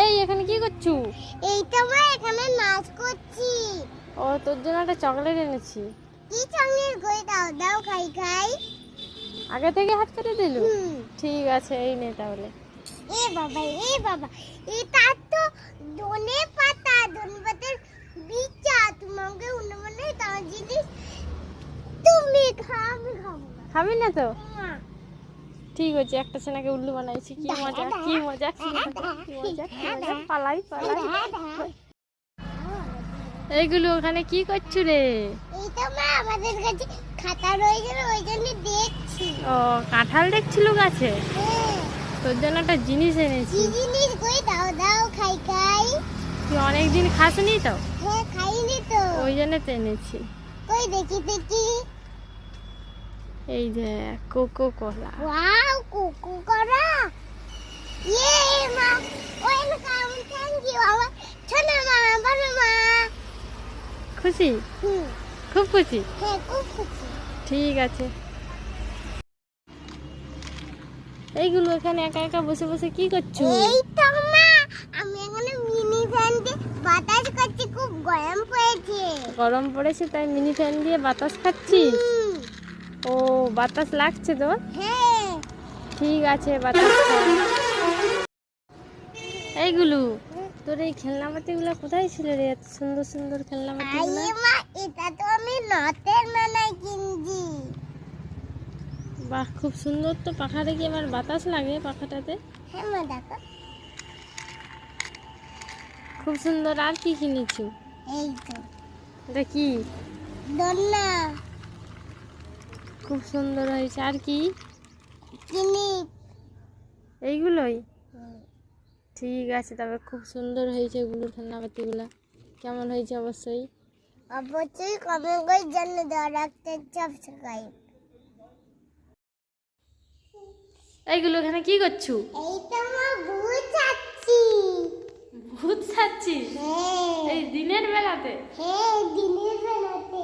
এই এখানে কি করছো? এইটা আমরা এখানে নাচ করছি। ও তোর জন্য একটা চকলেট এনেছি। কি চকলেট কই দাও দাও খাই খাই। আগে থেকে হাত কেটে দিলু? হুম। ঠিক আছে এই নে তাহলে। এ বাবা এটা তো ধনে পাতার বীজা তোমাকে উন্নমনে তার জিনিস তুমি খাবে খাবো না। খাবি না তো? না। ঠিক আছে একটা সেনাকে উল্লু বানাইছি। কি মজা কি মজা কি মজা কি মজা কি মজা। পালাই পালাই। এইগুলো ওখানে কি করছো রে? এইটা মা আমাদের কাছে খাতা রয়েছে ওই জন্য দেখছি। ও কাঁঠাল দেখছিল গাছে? হ্যাঁ। তোর জন্য একটা জিনিস এনেছি। কি জিনিস কই দাও দাও খাই খাই। তুই অনেকদিন খাসনি তো? হ্যাঁ খাইনি তো। ওই জন্য তো এনেছি। কই দেখি। এই যে কোকো কোলা। ওয়াও কুকু করা। ইয়ে মা ওয়েলকাম থ্যাংক ইউ আমার ছোট মা বড় মা। খুশি? খুব খুশি? হ্যাঁ খুব খুশি। ঠিক আছে। এইগুলো এখানে একা একা বসে বসে কি করছো? এই তো মা আমি এখানে মিনি ফ্যান দিয়ে বাতাস করছি খুব গরম পড়েছে। গরম পড়েছে তাই মিনি ফ্যান দিয়ে বাতাস খাচ্ছিস? ও বাতাস লাগছে তোর? হ্যাঁ। ঠিক আছে বাতাস খা। এইগুলো তোর এই খেলনাপাতিগুলো কোথায় ছিল রে? এত সুন্দর সুন্দর খেলনাপাতিগুলো। আরে মা এটা তো আমি নটের মেলায় কিনছি। বাহ খুব সুন্দর তো। পাখাটা কি আমার বাতাস লাগে পাখাটাতে? হ্যাঁ মা দেখো। খুব সুন্দর। আর কি কিনেছো? এই তো এটা কি? দোলনা খুব সুন্দর হয়েছে। আর কি? কিনি। এইগুলোই? ঠিক আছে তবে খুব সুন্দর হয়েছে এগুলো খেলনাপাতিগুলো। কেমন হয়েছে অবশ্যই কমেন্ট করে জানিয়ে দাও। রাখতে সাবস্ক্রাইব। এইগুলো এখানে কি করছো? এইটা মা ভূত চাচ্ছি। ভূত ছাড়ছিস? হ্যাঁ এই দিনের বেলাতে? হ্যাঁ দিনের বেলাতে।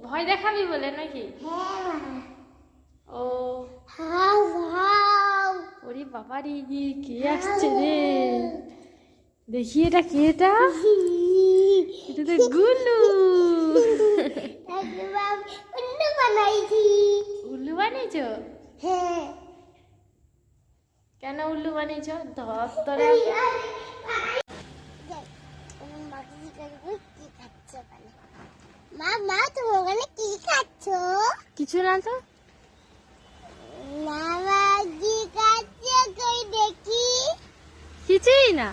ভয় দেখাবি বলে নাকি? হ্যাঁ মা। ও হাউ হাউ। ওরে বাবারে কে আসছে রে? দেখি এটা কে? এটা তো গুলু। উল্লু বানাইছি। উল্লু বানিয়েছো? হ্যাঁ। কেন উল্লু বানিয়েছো? ধর তোরা। মা মা তুমি ওখানে কি খাচ্ছ? কিছু না তো। না মা কি খাচ্ছ কই দেখি। কিছুই না।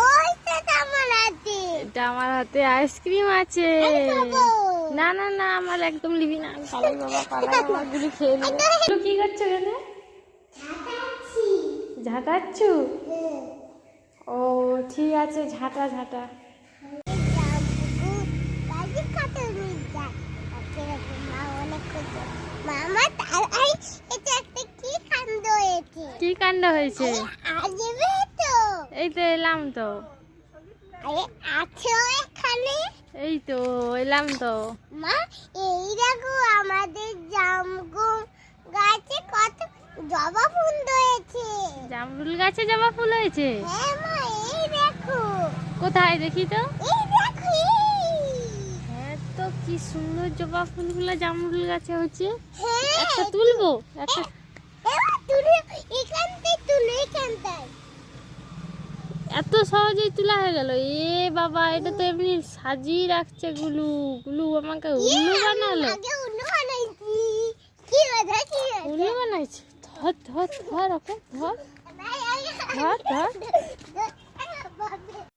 ওইটা তো আমার হাতে। এটা আমার হাতে আইসক্রিম আছে। আমি খাবো। না না না আমার একদম লিবি না। পালাই বাবা পালাই। আমার গুলি খেয়ে নেবে। কি করছো এখানে? খাচ্ছি। ঝাঁটাচ্ছ? ও ঠিক আছে ঝাঁটা ঝাঁটা। কি কাণ্ড হয়েছে? এই তো এলাম তো। এই তো এলাম তো। মা এই দেখো আমাদের জামগুম গাছে কত জবা ফুল হয়েছে। জামরুল গাছে জবা ফুল হয়েছে? হ্যাঁ মা এই দেখো। কোথায় দেখি তো? এই দেখো হ্যাঁ তো কি সুন্দর জবা ফুলগুলো জামরুল গাছে হচ্ছে। হ্যাঁ একটা তুলবো? একটা এবার তুলে এখানটায় তুলে এখানটায়। এত সহজেই তোলা হয়ে গেল? এ বাবা এটা তো এমনি সাজিয়ে রাখছে গুলু। গুলু আমাকে উল্লু বানালো। আগে উল্লু বানাইছি। কি মজা কি মজা। উল্লু বানাইছে। ধর ধর ধর ওকে ধর ধর ধর।